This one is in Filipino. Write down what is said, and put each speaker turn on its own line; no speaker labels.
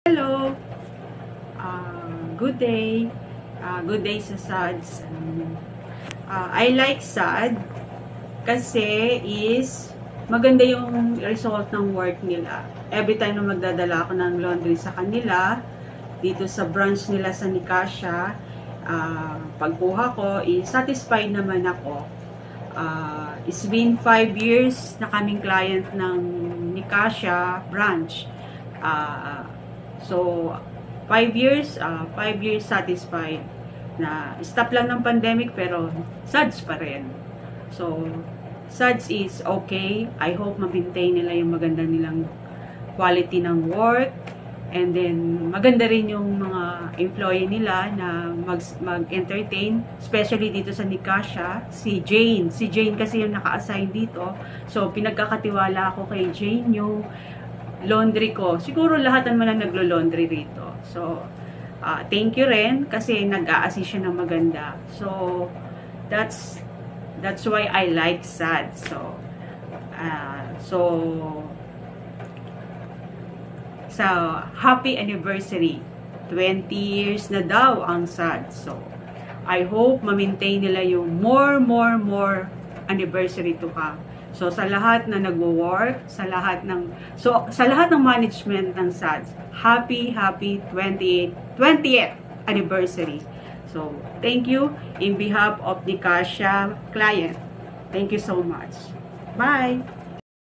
Hello! Good day. Good day sa SADS. I like SAD kasi is maganda yung result ng work nila. Every time na magdadala ako ng laundry sa kanila, dito sa branch nila sa Nicasia, pagkuha ko, satisfied naman ako. It's been 5 years na kaming client ng Nicasia branch. So, 5 years satisfied na stop lang ng pandemic pero SADS pa rin. So, SADS is okay. I hope ma-maintain nila yung maganda nilang quality ng work. And then, maganda rin yung mga employee nila na mag-entertain. Especially dito sa Nicasia, si Jane. Si Jane kasi yung naka-assign dito. So, pinagkakatiwala ako kay Jane yung laundry ko. Siguro lahat naman na naglo-laundry rito. So, thank you rin kasi nag-a-assist siya ng maganda. So, that's why I like SAD. So, happy anniversary. 20 years na daw ang SAD. So, I hope ma-maintain nila yung more anniversary to come. So, sa lahat na nagwo-work, sa lahat ng management ng SADS, happy 20th anniversary. So, thank you in behalf of the Nicasia client. Thank you so much. Bye!